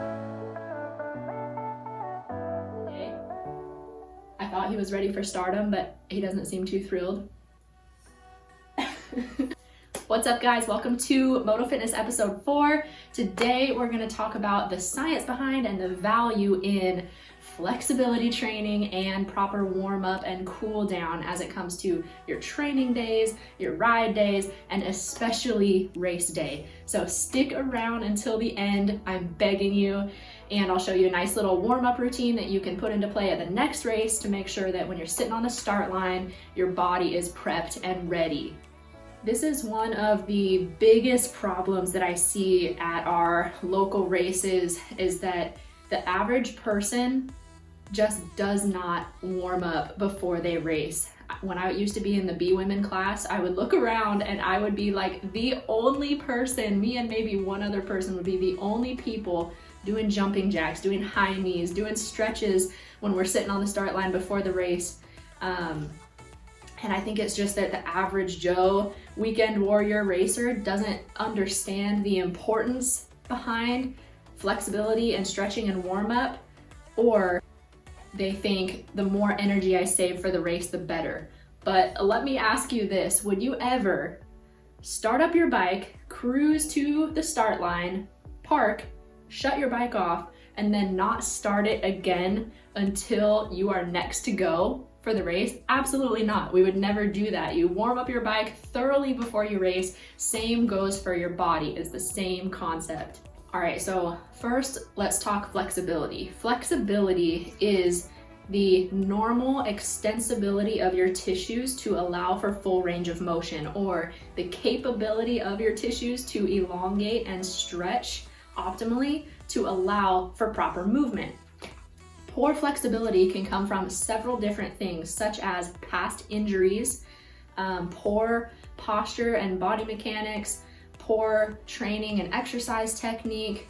I thought he was ready for stardom, but he doesn't seem too thrilled. What's up, guys? Welcome to Moto Fitness episode 4. Today we're going to talk about the science behind and the value in flexibility training and proper warm-up and cool down as it comes to your training days, your ride days, and especially race day. So stick around until the end, I'm begging you, and I'll show you a nice little warm-up routine that you can put into play at the next race to make sure that when you're sitting on the start line, your body is prepped and ready. This is one of the biggest problems that I see at our local races is that the average person just does not warm up before they race. When I used to be in the B women class, I would look around and I would be like the only person, me and maybe one other person would be the only people doing jumping jacks, doing high knees, doing stretches when we're sitting on the start line before the race. And I think it's just that the average Joe weekend warrior racer doesn't understand the importance behind flexibility and stretching and warm up, or they think the more energy I save for the race, the better. But let me ask you this, would you ever start up your bike, cruise to the start line, park, shut your bike off, and then not start it again until you are next to go for the race? Absolutely not. We would never do that. You warm up your bike thoroughly before you race. Same goes for your body. It's the same concept. All right, so first let's talk flexibility. Flexibility is the normal extensibility of your tissues to allow for full range of motion, or the capability of your tissues to elongate and stretch optimally to allow for proper movement. Poor flexibility can come from several different things, such as past injuries, poor posture and body mechanics, poor training and exercise technique,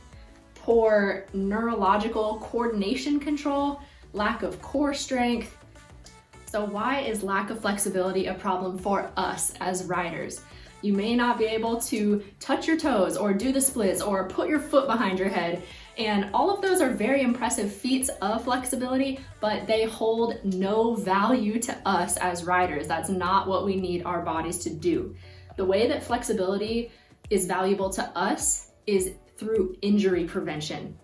poor neurological coordination control, lack of core strength. So why is lack of flexibility a problem for us as riders? You may not be able to touch your toes or do the splits or put your foot behind your head. And all of those are very impressive feats of flexibility, but they hold no value to us as riders. That's not what we need our bodies to do. The way that flexibility is valuable to us is through injury prevention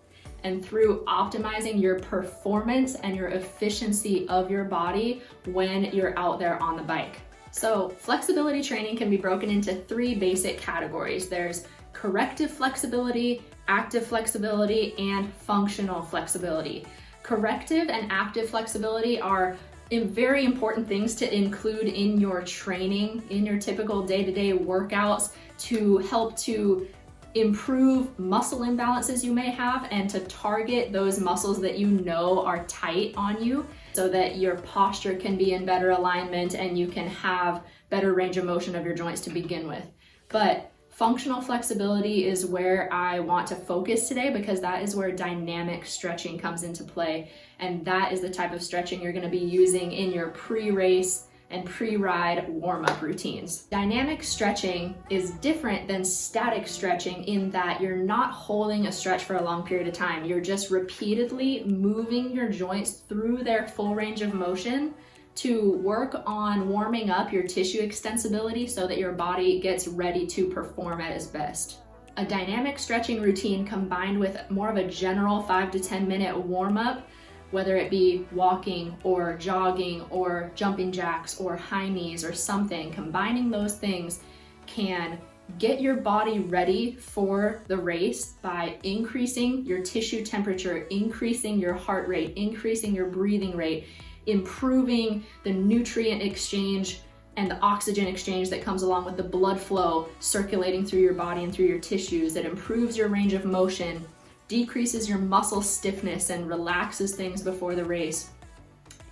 and through optimizing your performance and your efficiency of your body when you're out there on the bike. So flexibility training can be broken into 3 basic categories. There's corrective flexibility, active flexibility, and functional flexibility. Corrective and active flexibility are very important things to include in your training, in your typical day-to-day workouts to help to improve muscle imbalances you may have and to target those muscles that you know are tight on you so that your posture can be in better alignment and you can have better range of motion of your joints to begin with. But functional flexibility is where I want to focus today because that is where dynamic stretching comes into play. And that is the type of stretching you're going to be using in your pre-race and pre-ride warm-up routines. Dynamic stretching is different than static stretching in that you're not holding a stretch for a long period of time. You're just repeatedly moving your joints through their full range of motion to work on warming up your tissue extensibility so that your body gets ready to perform at its best. A dynamic stretching routine combined with more of a general 5 to 10 minute warm-up, whether it be walking or jogging or jumping jacks or high knees or something, combining those things can get your body ready for the race by increasing your tissue temperature, increasing your heart rate, increasing your breathing rate, improving the nutrient exchange and the oxygen exchange that comes along with the blood flow circulating through your body and through your tissues. That improves your range of motion, decreases your muscle stiffness and relaxes things before the race,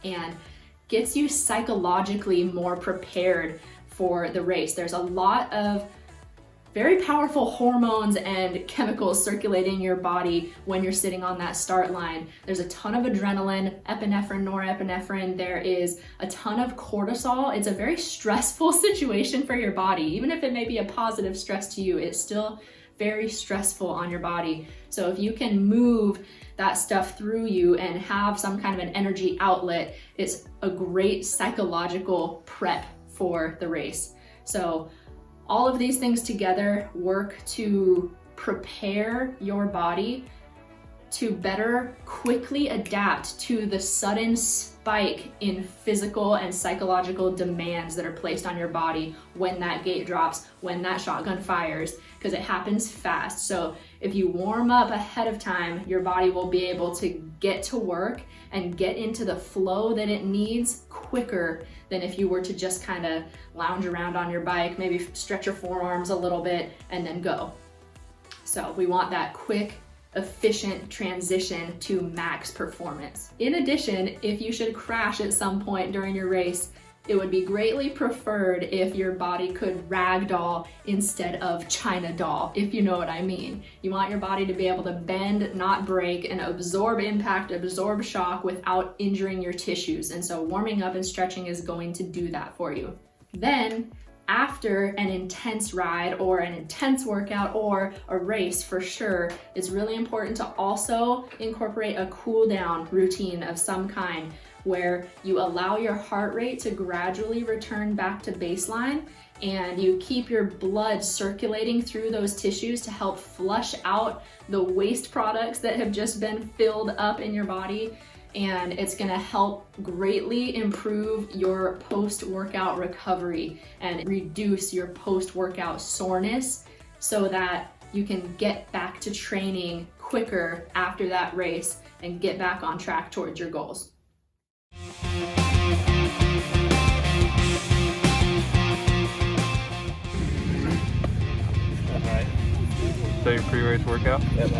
and gets you psychologically more prepared for the race. There's a lot of very powerful hormones and chemicals circulating in your body when you're sitting on that start line. There's a ton of adrenaline, epinephrine, norepinephrine. There is a ton of cortisol. It's a very stressful situation for your body. Even if it may be a positive stress to you, it still very stressful on your body. So if you can move that stuff through you and have some kind of an energy outlet, it's a great psychological prep for the race. So all of these things together work to prepare your body to better quickly adapt to the sudden spike in physical and psychological demands that are placed on your body when that gate drops, when that shotgun fires, because it happens fast. So if you warm up ahead of time, your body will be able to get to work and get into the flow that it needs quicker than if you were to just kind of lounge around on your bike, maybe stretch your forearms a little bit and then go. So we want that quick, efficient transition to max performance. In addition, if you should crash at some point during your race, it would be greatly preferred if your body could ragdoll instead of China doll, if you know what I mean. You want your body to be able to bend, not break, and absorb impact, absorb shock without injuring your tissues. And so warming up and stretching is going to do that for you. Then, after an intense ride or an intense workout or a race for sure, it's really important to also incorporate a cool down routine of some kind where you allow your heart rate to gradually return back to baseline and you keep your blood circulating through those tissues to help flush out the waste products that have just been filled up in your body. And it's gonna help greatly improve your post-workout recovery and reduce your post-workout soreness so that you can get back to training quicker after that race and get back on track towards your goals. So your pre-race workout? Yep.